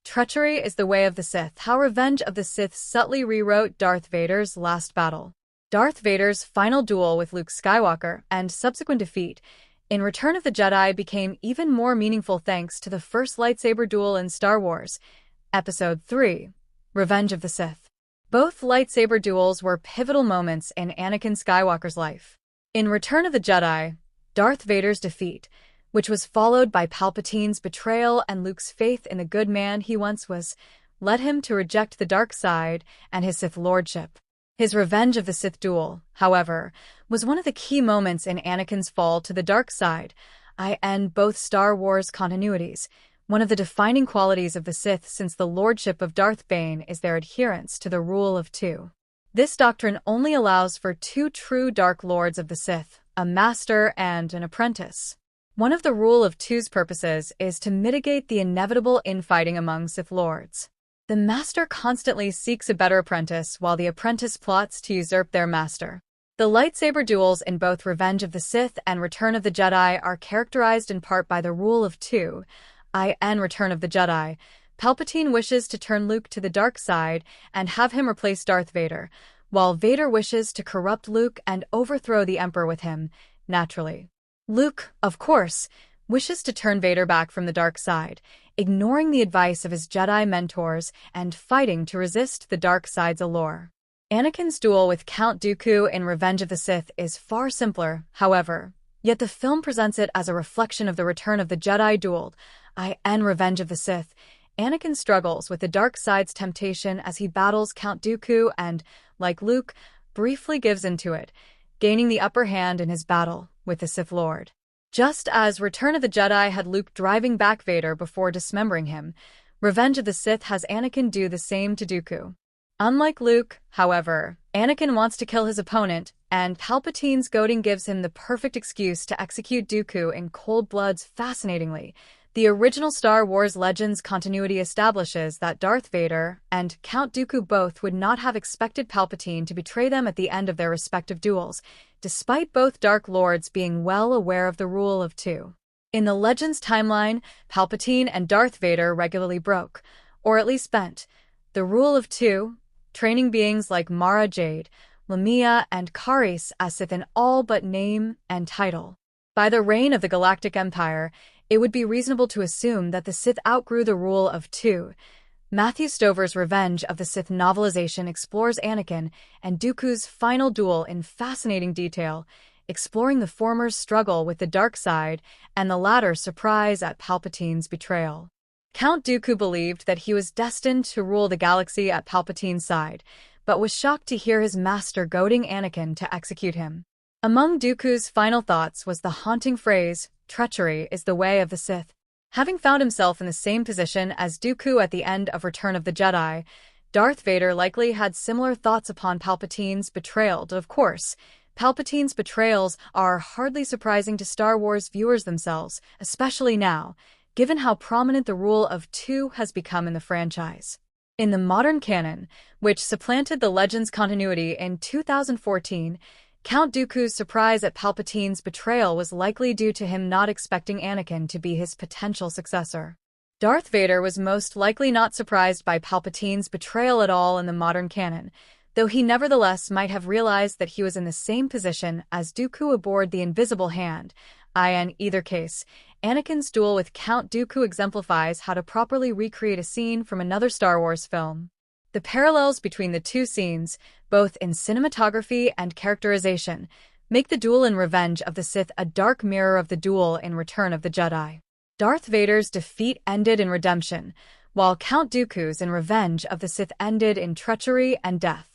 Treachery is the way of the Sith. How Revenge of the Sith subtly rewrote Darth Vader's last battle. Darth Vader's final duel with Luke Skywalker and subsequent defeat in Return of the Jedi became even more meaningful thanks to the first lightsaber duel in Star Wars, Episode 3, Revenge of the Sith. Both lightsaber duels were pivotal moments in Anakin Skywalker's life. In Return of the Jedi, Darth Vader's defeat, which was followed by Palpatine's betrayal and Luke's faith in the good man he once was, led him to reject the dark side and his Sith lordship. His Revenge of the Sith duel, however, was one of the key moments in Anakin's fall to the dark side, in both Star Wars continuities. One of the defining qualities of the Sith since the lordship of Darth Bane is their adherence to the Rule of Two. This doctrine only allows for two true Dark Lords of the Sith, a master and an apprentice. One of the Rule of Two's purposes is to mitigate the inevitable infighting among Sith Lords. The master constantly seeks a better apprentice while the apprentice plots to usurp their master. The lightsaber duels in both Revenge of the Sith and Return of the Jedi are characterized in part by the Rule of Two. In Return of the Jedi, Palpatine wishes to turn Luke to the dark side and have him replace Darth Vader, while Vader wishes to corrupt Luke and overthrow the Emperor with him, naturally. Luke, of course, wishes to turn Vader back from the dark side, ignoring the advice of his Jedi mentors and fighting to resist the dark side's allure. Anakin's duel with Count Dooku in Revenge of the Sith is far simpler, however, yet the film presents it as a reflection of the Return of the Jedi duel. In Revenge of the Sith, Anakin struggles with the dark side's temptation as he battles Count Dooku and, like Luke, briefly gives into it, gaining the upper hand in his battle with the Sith Lord. Just as Return of the Jedi had Luke driving back Vader before dismembering him, Revenge of the Sith has Anakin do the same to Dooku. Unlike Luke, however, Anakin wants to kill his opponent, and Palpatine's goading gives him the perfect excuse to execute Dooku in cold blood. Fascinatingly, the original Star Wars Legends continuity establishes that Darth Vader and Count Dooku both would not have expected Palpatine to betray them at the end of their respective duels, despite both Dark Lords being well aware of the Rule of Two. In the Legends timeline, Palpatine and Darth Vader regularly broke, or at least bent, the Rule of Two, training beings like Mara Jade, Lamia, and Kharis as Sith in all but name and title. By the reign of the Galactic Empire, it would be reasonable to assume that the Sith outgrew the Rule of Two. Matthew Stover's Revenge of the Sith novelization explores Anakin and Dooku's final duel in fascinating detail, exploring the former's struggle with the dark side and the latter's surprise at Palpatine's betrayal. Count Dooku believed that he was destined to rule the galaxy at Palpatine's side, but was shocked to hear his master goading Anakin to execute him. Among Dooku's final thoughts was the haunting phrase, "Treachery is the way of the Sith." Having found himself in the same position as Dooku at the end of Return of the Jedi, Darth Vader likely had similar thoughts upon Palpatine's betrayal. Of course, Palpatine's betrayals are hardly surprising to Star Wars viewers themselves, especially now, given how prominent the Rule of Two has become in the franchise. In the modern canon, which supplanted the Legends continuity in 2014, Count Dooku's surprise at Palpatine's betrayal was likely due to him not expecting Anakin to be his potential successor. Darth Vader was most likely not surprised by Palpatine's betrayal at all in the modern canon, though he nevertheless might have realized that he was in the same position as Dooku aboard the Invisible Hand. In either case, Anakin's duel with Count Dooku exemplifies how to properly recreate a scene from another Star Wars film. The parallels between the two scenes, both in cinematography and characterization, make the duel in Revenge of the Sith a dark mirror of the duel in Return of the Jedi. Darth Vader's defeat ended in redemption, while Count Dooku's in Revenge of the Sith ended in treachery and death.